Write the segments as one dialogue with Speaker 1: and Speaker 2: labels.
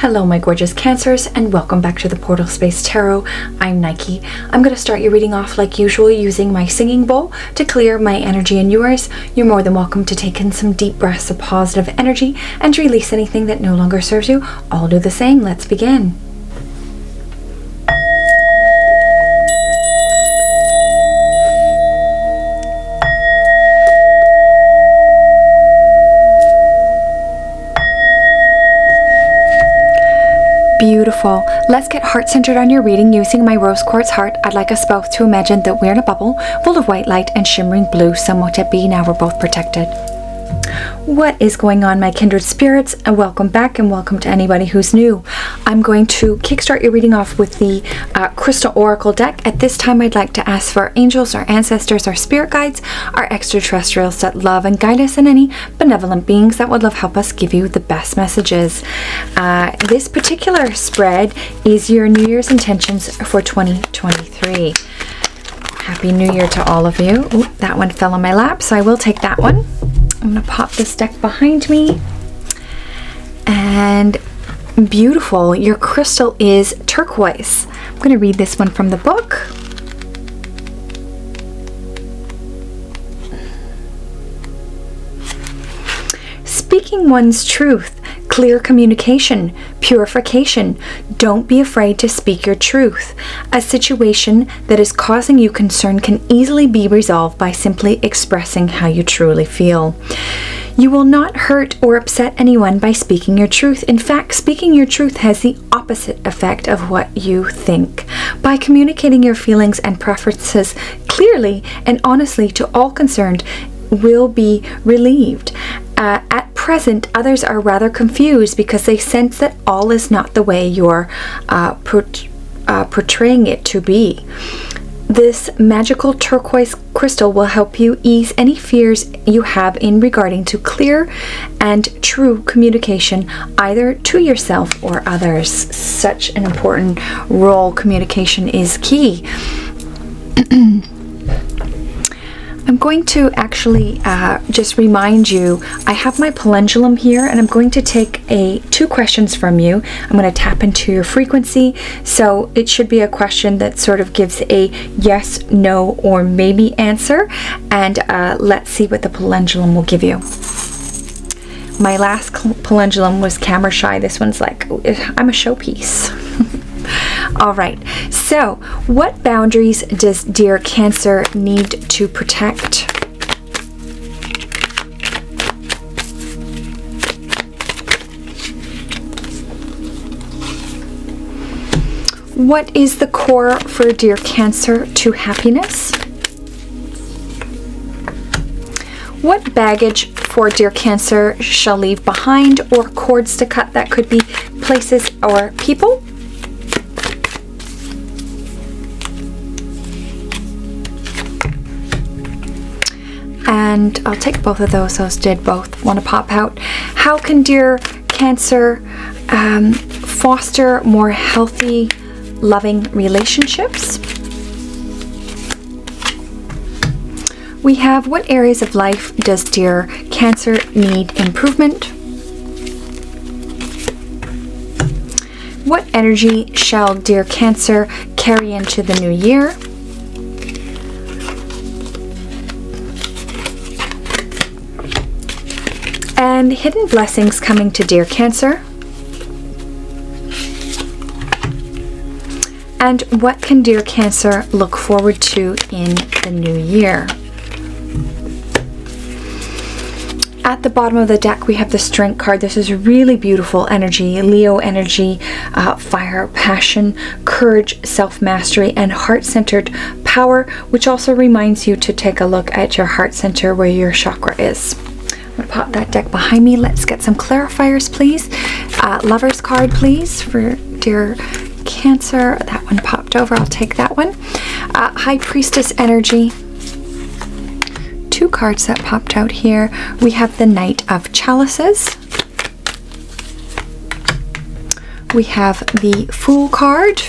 Speaker 1: Hello my gorgeous Cancers, and welcome back to the Portal Space Tarot. I'm Nike. I'm going to start your reading off like usual using my singing bowl to clear my energy and yours. You're more than welcome to take in some deep breaths of positive energy and to release anything that no longer serves you. I'll do the same. Let's begin. Beautiful. Let's get heart-centered on your reading using my rose quartz heart. I'd like us both to imagine that we're in a bubble full of white light and shimmering blue, somewhat at be. Now we're both protected. What is going on, my kindred spirits? And welcome back, and welcome to anybody who's new. I'm going to kickstart your reading off with the Crystal Oracle deck. At this time, I'd like to ask for our angels, our ancestors, our spirit guides, our extraterrestrials that love and guide us, and any benevolent beings that would love help us give you the best messages. This particular spread is your New Year's intentions for 2023. Happy New Year to all of you. Ooh, that one fell on my lap, so I will take that one. I'm going to pop this deck behind me. And beautiful. Your crystal is turquoise. I'm going to read this one from the book. Speaking one's truth. Clear communication, purification. Don't be afraid to speak your truth. A situation that is causing you concern can easily be resolved by simply expressing how you truly feel. You will not hurt or upset anyone by speaking your truth. In fact, speaking your truth has the opposite effect of what you think. By communicating your feelings and preferences clearly and honestly to all concerned, will be relieved. At present, others are rather confused because they sense that all is not the way you're portraying it to be. This magical turquoise crystal will help you ease any fears you have in regarding to clear and true communication, either to yourself or others. Such an important role. Communication is key. I'm going to actually just remind you, I have my pendulum here, and I'm going to take two questions from you. I'm going to tap into your frequency, so it should be a question that sort of gives a yes, no, or maybe answer, and let's see what the pendulum will give you. My last pendulum was camera shy. This one's like, I'm a showpiece. All right, so what boundaries does dear Cancer need to protect? What is the core for dear Cancer to happiness? What baggage for dear Cancer shall leave behind, or cords to cut? That could be places or people. And I'll take both of those. Those did both want to pop out. How can dear Cancer foster more healthy, loving relationships? We have, what areas of life does dear Cancer need improvement? What energy shall dear Cancer carry into the new year? And hidden blessings coming to dear Cancer. And what can dear Cancer look forward to in the new year? At the bottom of the deck, we have the Strength card. This is really beautiful energy, Leo energy, fire, passion, courage, self-mastery, and heart-centered power, which also reminds you to take a look at your heart center where your chakra is. I'm going to pop that deck behind me. Let's get some clarifiers, please. Lover's card, please, for dear Cancer. That one popped over. I'll take that one. High Priestess energy. Two cards that popped out here. We have the Knight of Chalices. We have the Fool card.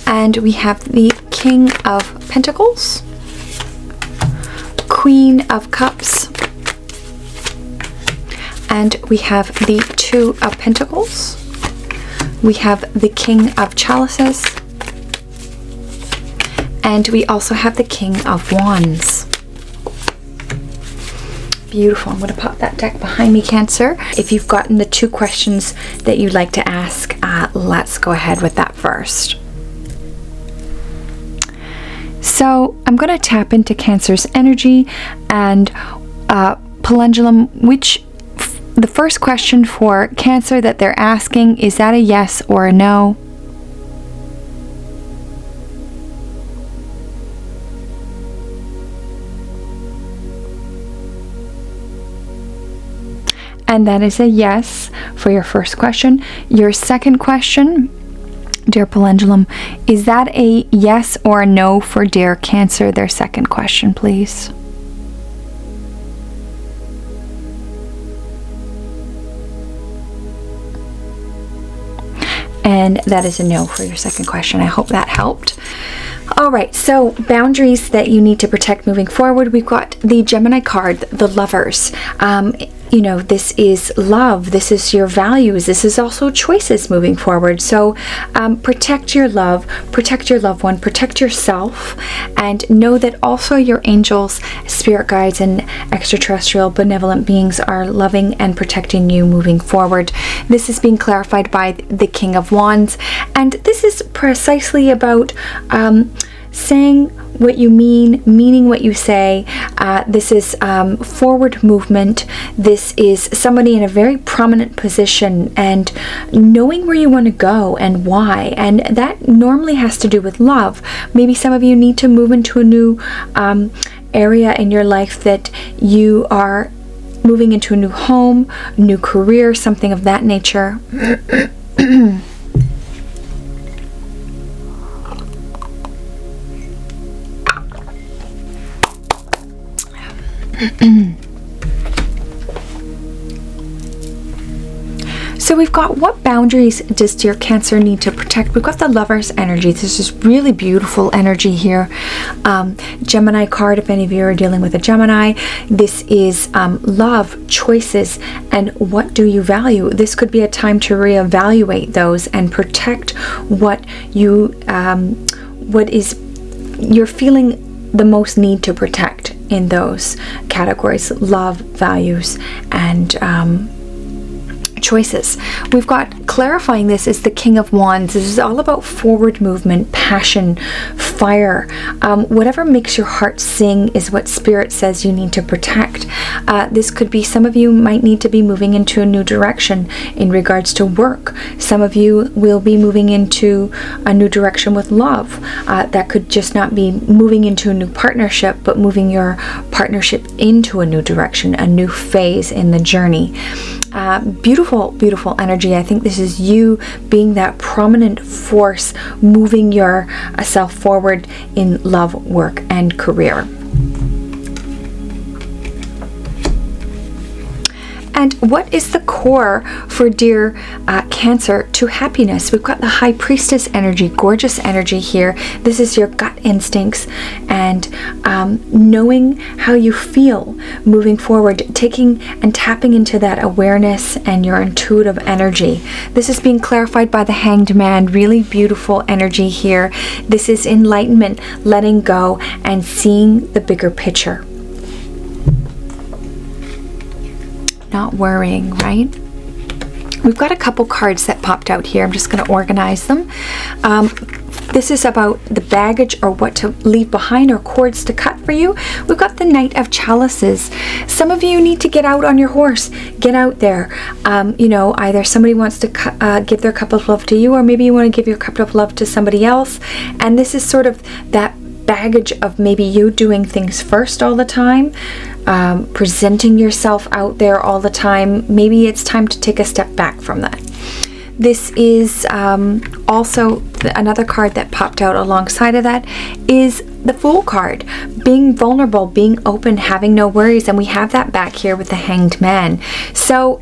Speaker 1: And we have the King of Pentacles. Queen of Cups, And we have the Two of Pentacles. We have the King of Chalices. And we also have the King of Wands. Beautiful. I'm going to pop that deck behind me, Cancer. If you've gotten the 2 questions that you'd like to ask, let's go ahead with that first. So I'm going to tap into Cancer's energy and Pendulum, which the first question for Cancer that they're asking, is that a yes or a no? And that is a yes for your first question. Your second question, dear Pendulum, is that a yes or a no for dear Cancer? Their second question, please. And that is a no for your second question. I hope that helped. All right, so boundaries that you need to protect moving forward. We've got the Gemini card, the Lovers. You know, this is love. This is your values. This is also choices moving forward. So protect your love, protect your loved one, protect yourself, and know that also your angels, spirit guides, and extraterrestrial benevolent beings are loving and protecting you moving forward. This is being clarified by the King of Wands, and this is precisely about saying what you mean, meaning what you say. This is forward movement. This is somebody in a very prominent position and knowing where you want to go and why. And that normally has to do with love. Maybe some of you need to move into a new area in your life, that you are moving into a new home, new career, something of that nature. So we've got, what boundaries does dear Cancer need to protect? We've got the Lover's energy. This is really beautiful energy here. Gemini card, if any of you are dealing with a Gemini, this is love, choices, and what do you value? This could be a time to reevaluate those and protect what you, what is you're feeling the most need to protect in those categories: love, values, and choices. We've got, clarifying this, is the King of Wands. This is all about forward movement, passion, fire. Whatever makes your heart sing is what Spirit says you need to protect. This could be, some of you might need to be moving into a new direction in regards to work. Some of you will be moving into a new direction with love. That could just not be moving into a new partnership, but moving your partnership into a new direction, a new phase in the journey. Beautiful, beautiful energy. I think this is you being that prominent force, moving yourself forward in love, work, and career. And what is the core for dear Cancer to happiness? We've got the High Priestess energy, gorgeous energy here. This is your gut instincts and knowing how you feel moving forward, taking and tapping into that awareness and your intuitive energy. This is being clarified by the Hanged Man. Really beautiful energy here. This is enlightenment, letting go and seeing the bigger picture. Not worrying, right? We've got a couple cards that popped out here. I'm just going to organize them. This is about the baggage or what to leave behind or cords to cut for you. We've got the Knight of Chalices. Some of you need to get out on your horse. Get out there. You know, either somebody wants to give their cup of love to you, or maybe you want to give your cup of love to somebody else. And this is sort of that baggage of maybe you doing things first all the time, presenting yourself out there all the time. Maybe it's time to take a step back from that. This is also another card that popped out alongside of that is the Fool card. Being vulnerable, being open, having no worries. And we have that back here with the Hanged Man. So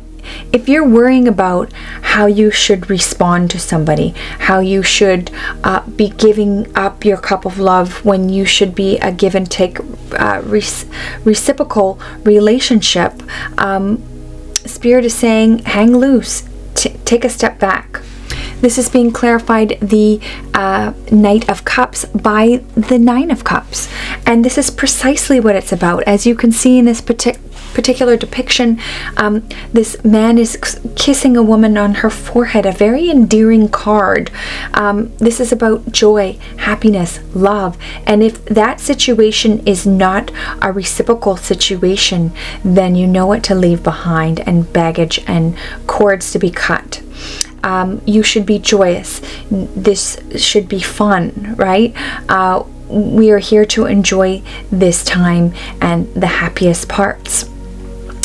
Speaker 1: if you're worrying about how you should respond to somebody, how you should be giving up your cup of love when you should be a give and take reciprocal relationship, Spirit is saying, hang loose, take a step back. This is being clarified, the Knight of Cups, by the Nine of Cups. And this is precisely what it's about. As you can see in this particular depiction, this man is kissing a woman on her forehead, a very endearing card. This is about joy, happiness, love. And if that situation is not a reciprocal situation, then you know what to leave behind, and baggage and cords to be cut. You should be joyous. This should be fun, right? We are here to enjoy this time and the happiest parts.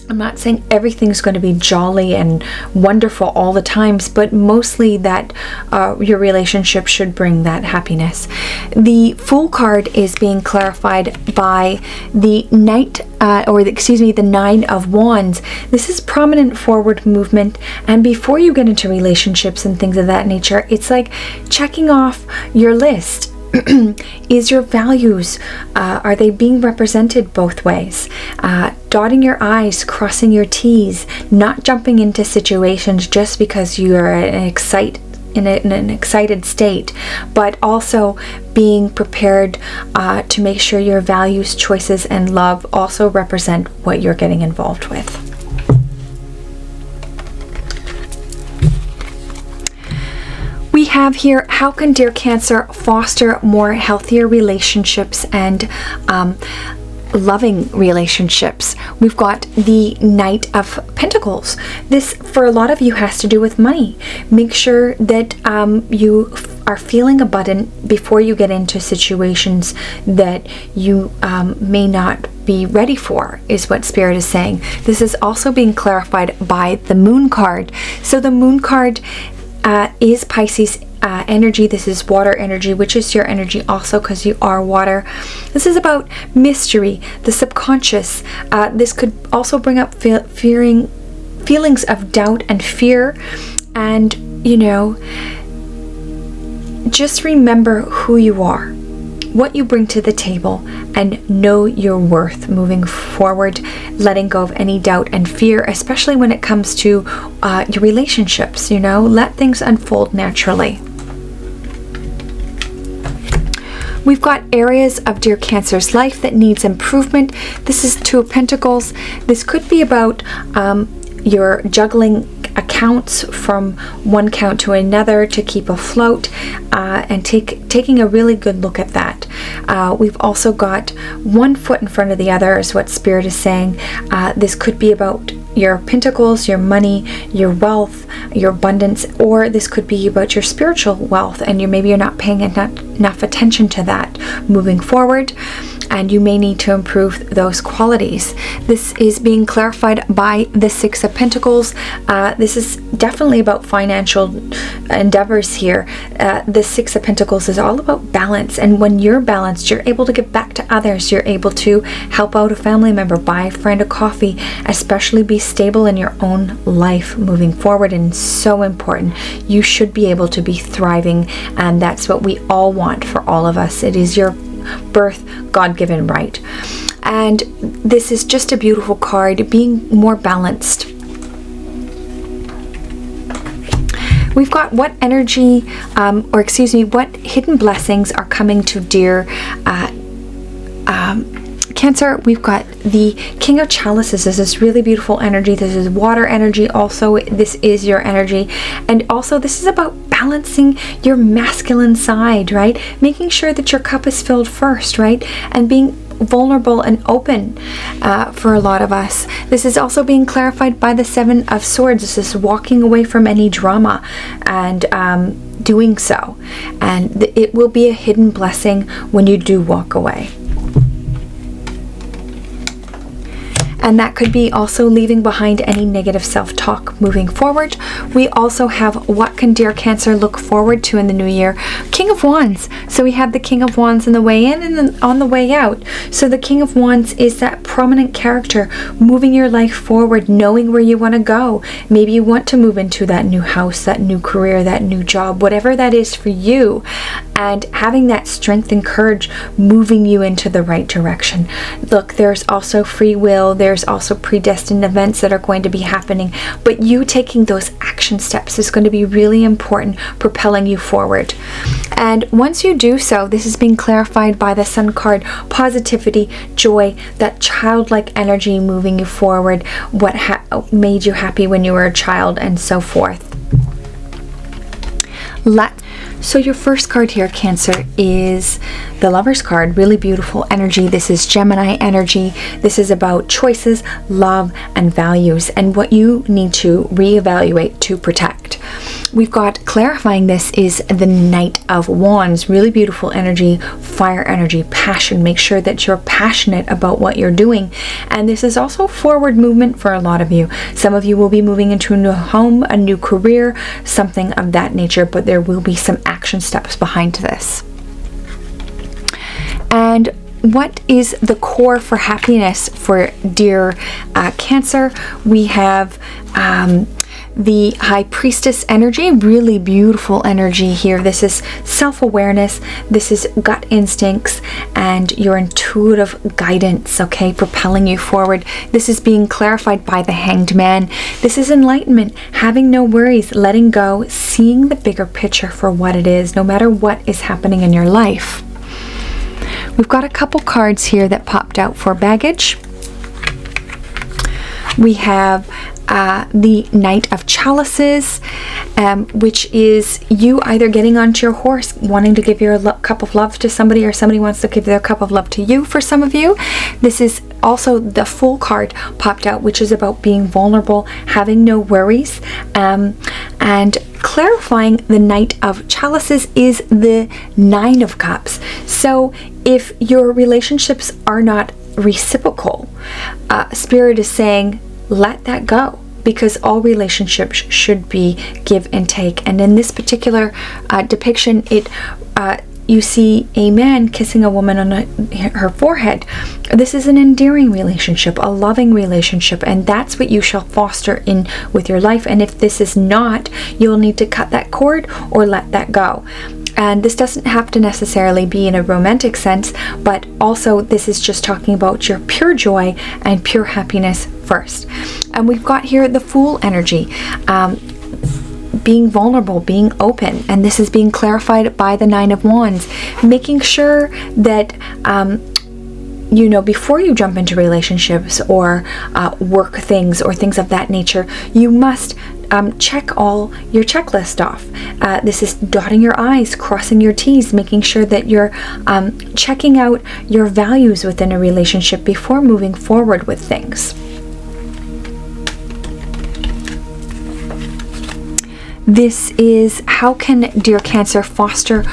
Speaker 1: I'm not saying everything's going to be jolly and wonderful all the times, but mostly that your relationship should bring that happiness. The Fool card is being clarified by the the Nine of Wands. This is prominent forward movement, and before you get into relationships and things of that nature, it's like checking off your list. Is your values, are they being represented both ways? Dotting your I's, crossing your T's, not jumping into situations just because you are in an excited state, but also being prepared to make sure your values, choices, and love also represent what you're getting involved with. We have here, how can dear Cancer foster more healthier relationships and loving relationships? We've got the Knight of Pentacles. This, for a lot of you, has to do with money. Make sure that you are feeling abundant before you get into situations that you may not be ready for, is what Spirit is saying. This is also being clarified by the Moon card. So the Moon card is Pisces energy. This is water energy, which is your energy also because you are water. This is about mystery, the subconscious. This could also bring up feelings of doubt and fear. And, you know, just remember who you are, what you bring to the table, and know your worth moving forward, letting go of any doubt and fear, especially when it comes to your relationships. You know, let things unfold naturally. We've got areas of dear Cancer's life that needs improvement. This is Two of Pentacles. This could be about you're juggling accounts from one account to another to keep afloat, and taking a really good look at that. We've also got one foot in front of the other, is what Spirit is saying. This could be about your pentacles, your money, your wealth, your abundance, or this could be about your spiritual wealth, and maybe you're not paying enough attention to that moving forward, and you may need to improve those qualities. This is being clarified by the Six of Pentacles. This is definitely about financial endeavors here. The Six of Pentacles is all about balance, and when you're balanced, you're able to give back to others. You're able to help out a family member, buy a friend a coffee, especially be stable in your own life moving forward. And so important. You should be able to be thriving, and that's what we all want for all of us. It is your birth God-given right. And this is just a beautiful card, being more balanced. We've got what energy, what hidden blessings are coming to dear Cancer. We've got the King of Chalices. This is really beautiful energy. This is water energy also. This is your energy. And also this is about balancing your masculine side, right? Making sure that your cup is filled first, right? And being vulnerable and open for a lot of us. This is also being clarified by the Seven of Swords. This is walking away from any drama and doing so. And it will be a hidden blessing when you do walk away. And that could be also leaving behind any negative self-talk moving forward. We also have what can dear Cancer look forward to in the new year? King of Wands. So we have the King of Wands on the way in and then on the way out. So the King of Wands is that prominent character moving your life forward, knowing where you want to go. Maybe you want to move into that new house, that new career, that new job, whatever that is for you. And having that strength and courage moving you into the right direction. Look, there's also free will. There's there's also predestined events that are going to be happening, but you taking those action steps is going to be really important, propelling you forward. And once you do so, this is being clarified by the Sun card: positivity, joy, that childlike energy moving you forward, what made you happy when you were a child, and so forth. So your first card here, Cancer, is the Lover's card. Really beautiful energy. This is Gemini energy. This is about choices, love, and values, and what you need to reevaluate to protect. We've got, clarifying this, is the Knight of Wands. Really beautiful energy, fire energy, passion. Make sure that you're passionate about what you're doing. And this is also forward movement for a lot of you. Some of you will be moving into a new home, a new career, something of that nature, but there will be some action steps behind this. And what is the core for happiness for dear Cancer? We have the High Priestess energy. Really beautiful energy here. This is self-awareness, this is gut instincts, and your intuitive guidance, okay, propelling you forward. This is being clarified by the Hanged Man. This is enlightenment, having no worries, letting go, seeing the bigger picture for what it is, no matter what is happening in your life. We've got a couple cards here that popped out for baggage. We have the Knight of Chalices, which is you either getting onto your horse, wanting to give your cup of love to somebody, or somebody wants to give their cup of love to you for some of you. This is also the Fool card popped out, which is about being vulnerable, having no worries, and clarifying the Knight of Chalices is the Nine of Cups. So if your relationships are not reciprocal, Spirit is saying, let that go, because all relationships should be give and take. And in this particular depiction, you see a man kissing a woman on her forehead. This is an endearing relationship, a loving relationship, and that's what you shall foster in with your life. And if this is not, you'll need to cut that cord or let that go. And this doesn't have to necessarily be in a romantic sense, but also this is just talking about your pure joy and pure happiness first. And we've got here the Fool energy, being vulnerable, being open, and this is being clarified by the Nine of Wands, making sure that you know, before you jump into relationships or work things or things of that nature, you must check all your checklist off. This is dotting your I's, crossing your T's, making sure that you're checking out your values within a relationship before moving forward with things. This is how can dear Cancer foster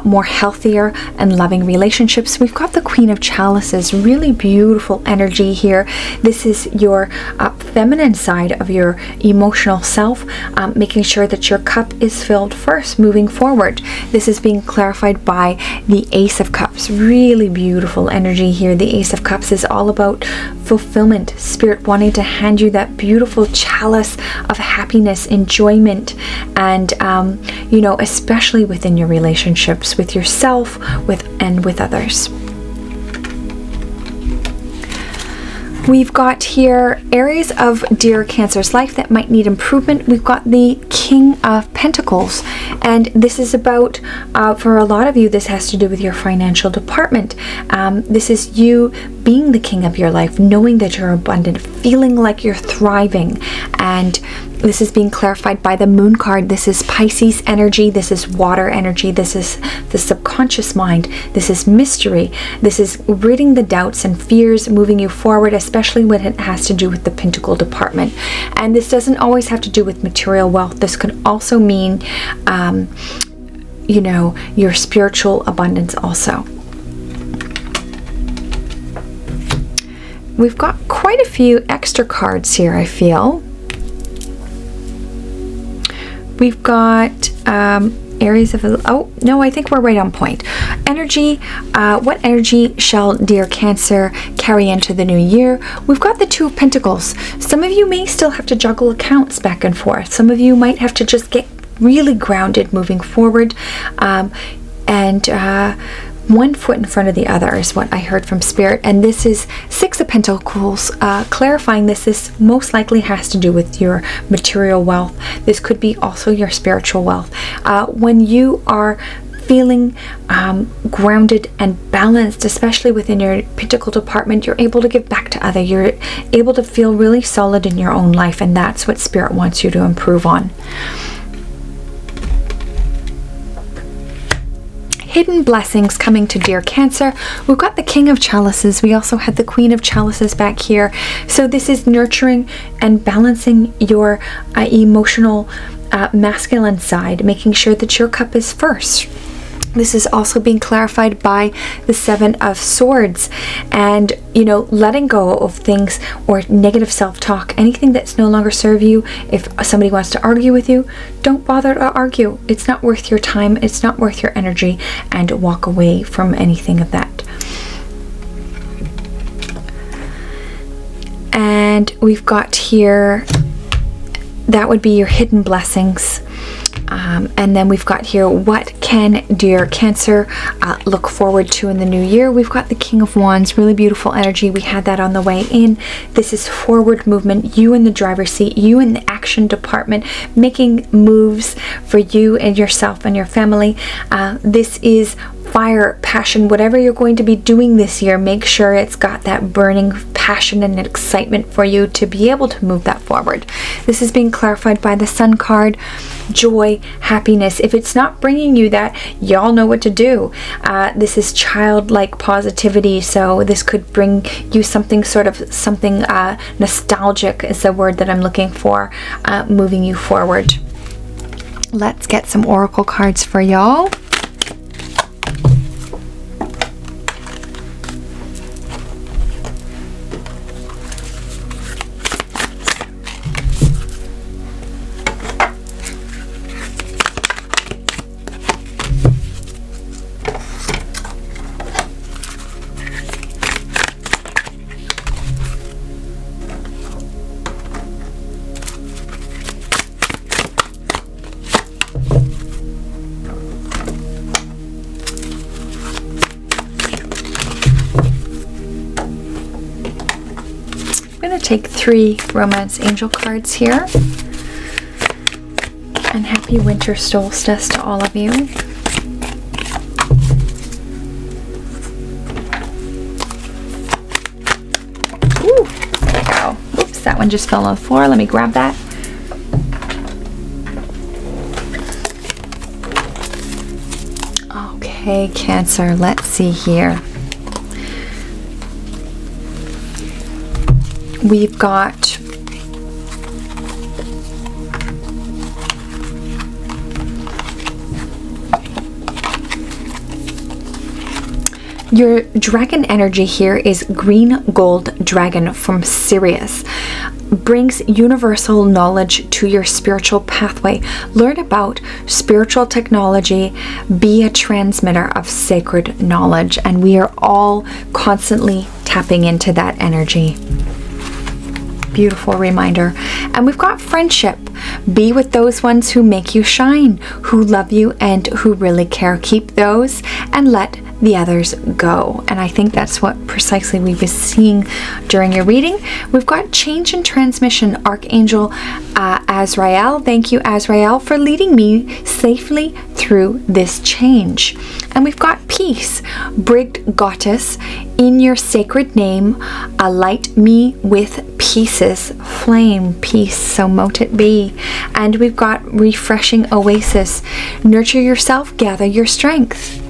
Speaker 1: more healthier and loving relationships. We've got the Queen of Chalices, really beautiful energy here. This is your feminine side of your emotional self, making sure that your cup is filled first moving forward. This is being clarified by the Ace of Cups. Really beautiful energy here. The Ace of Cups is all about fulfillment, Spirit wanting to hand you that beautiful chalice of happiness, enjoyment, and you know, especially within your relationships with yourself and with others. We've got here areas of dear Cancer's life that might need improvement. We've got the King of Pentacles, and this is about, for a lot of you, this has to do with your financial department. This is you being the king of your life, knowing that you're abundant, feeling like you're thriving, and this is being clarified by the Moon card. This is Pisces energy, this is water energy, this is the subconscious mind, this is mystery, this is ridding the doubts and fears, moving you forward, especially when it has to do with the Pentacle department. And this doesn't always have to do with material wealth. This could also mean, you know, your spiritual abundance also. We've got quite a few extra cards here, I feel. We've got areas of, oh no, I think we're right on point. Energy, what energy shall dear Cancer carry into the new year? We've got the Two of Pentacles. Some of you may still have to juggle accounts back and forth. Some of you might have to just get really grounded moving forward, and one foot in front of the other is what I heard from Spirit. And this is Six of Pentacles, clarifying this most likely has to do with your material wealth. This could be also your spiritual wealth. When you are feeling grounded and balanced, especially within your Pentacle department, you're able to give back to others. You're able to feel really solid in your own life, and that's what Spirit wants you to improve on. Hidden blessings coming to dear Cancer. We've got the King of Chalices. We also had the Queen of Chalices back here. So this is nurturing and balancing your emotional masculine side, making sure that your cup is first. This is also being clarified by the Seven of Swords, and letting go of things or negative self-talk, anything that's no longer serve you. If somebody wants to argue with you, don't bother to argue. It's not worth your time, it's not worth your energy, and walk away from anything of that. And we've got here, that would be your hidden blessings. And then we've got here, what can dear Cancer look forward to in the new year? We've got the King of Wands, really beautiful energy. We had that on the way in. This is forward movement, you in the driver's seat, you in the action department, making moves for you and yourself and your family. This is fire, passion, whatever you're going to be doing this year, make sure it's got that burning passion and excitement for you to be able to move that forward. This is being clarified by the Sun card, joy, happiness. If it's not bringing you that, y'all know what to do. This is childlike positivity, so this could bring you something nostalgic is the word that I'm looking for, moving you forward. Let's get some oracle cards for y'all. Take 3 romance angel cards here, and happy winter solstice to all of you. Ooh, there we go. Oops, that one just fell on the floor. Let me grab that. Okay, Cancer, let's see here. We've got your dragon energy here is green gold dragon from Sirius. Brings universal knowledge to your spiritual pathway. Learn about spiritual technology. Be a transmitter of sacred knowledge, and we are all constantly tapping into that energy. Beautiful reminder. And we've got friendship. Be with those ones who make you shine, who love you and who really care. Keep those and let the others go. And I think that's what precisely we've been seeing during your reading. We've got change and transmission, Archangel Azrael. Thank you, Azrael, for leading me safely through this change. And we've got peace, Brigged Goddess, in your sacred name, alight me with peace's flame. Peace, so mote it be. And we've got refreshing oasis, nurture yourself, gather your strength.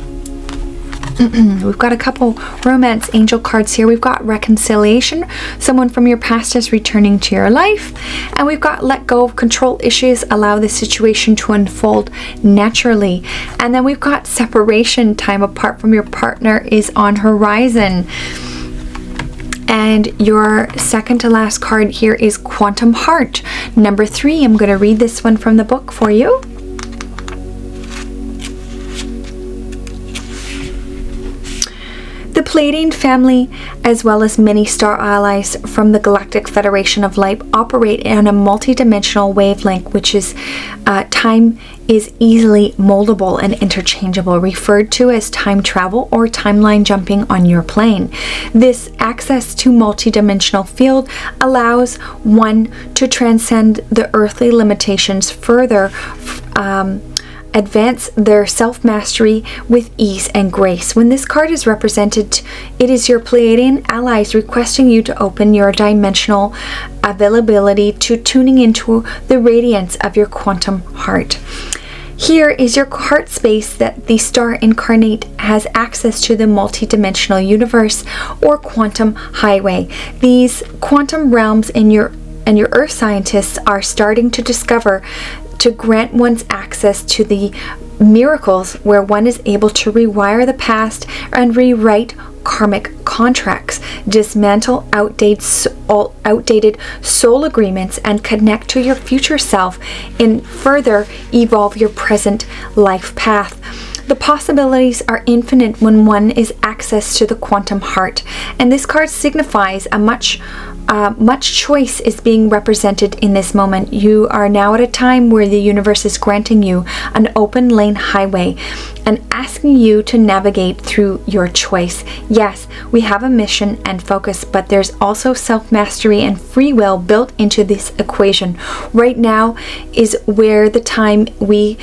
Speaker 1: We've got a couple romance angel cards here. We've got reconciliation, someone from your past is returning to your life. And we've got let go of control issues, allow the situation to unfold naturally. And then we've got separation, time apart from your partner is on horizon. And your second to last card here is Quantum Heart, number 3. I'm going to read this one from the book for you. The Pleiadian family, as well as many star allies from the Galactic Federation of Light, operate on a multi-dimensional wavelength, which is time is easily moldable and interchangeable, referred to as time travel or timeline jumping on your plane. This access to multi-dimensional field allows one to transcend the earthly limitations, further advance their self-mastery with ease and grace. When this card is represented, it is your Pleiadian allies requesting you to open your dimensional availability to tuning into the radiance of your quantum heart. Here is your heart space that the star incarnate has access to the multidimensional universe or quantum highway. These quantum realms in your earth scientists are starting to discover to grant one's access to the miracles where one is able to rewire the past and rewrite karmic contracts, dismantle outdated soul agreements, and connect to your future self and further evolve your present life path. The possibilities are infinite when one is access to the quantum heart, and this card signifies a much choice is being represented in this moment. You are now at a time where the universe is granting you an open lane highway and asking you to navigate through your choice. Yes, we have a mission and focus, but there's also self-mastery and free will built into this equation. Right now is where the time we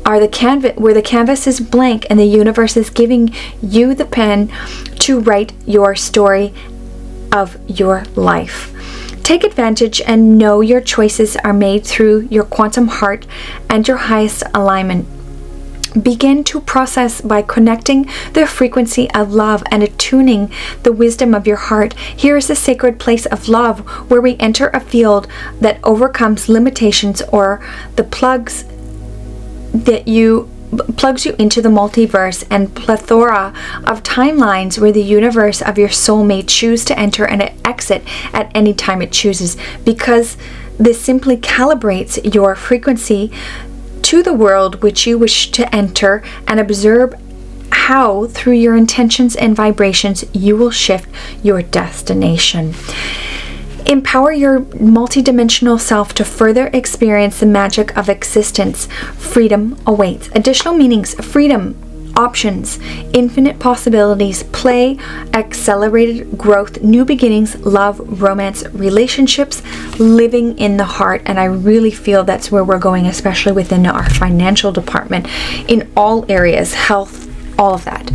Speaker 1: are where the canvas is blank and the universe is giving you the pen to write your story of your life. Take advantage and know your choices are made through your quantum heart and your highest alignment. Begin to process by connecting the frequency of love and attuning the wisdom of your heart. Here is a sacred place of love where we enter a field that overcomes limitations or the plugs you into the multiverse and plethora of timelines where the universe of your soul may choose to enter and exit at any time it chooses, because this simply calibrates your frequency to the world which you wish to enter and observe how through your intentions and vibrations you will shift your destination. Empower your multidimensional self to further experience the magic of existence. Freedom awaits. Additional meanings: freedom, options, infinite possibilities, play, accelerated growth, new beginnings, love, romance, relationships, living in the heart. And I really feel that's where we're going, especially within our financial department, in all areas, health, all of that.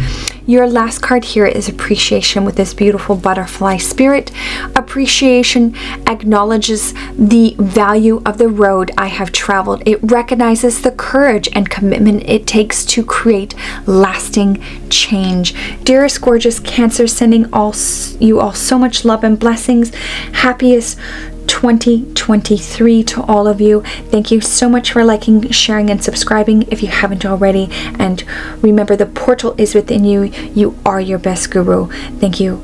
Speaker 1: Your last card here is appreciation with this beautiful butterfly spirit. Appreciation acknowledges the value of the road I have traveled. It recognizes the courage and commitment it takes to create lasting change. Dearest gorgeous Cancer, sending you all so much love and blessings. Happiest 2023 to all of you. Thank you so much for liking, sharing, and subscribing if you haven't already. And remember, the portal is within you. You are your best guru. Thank you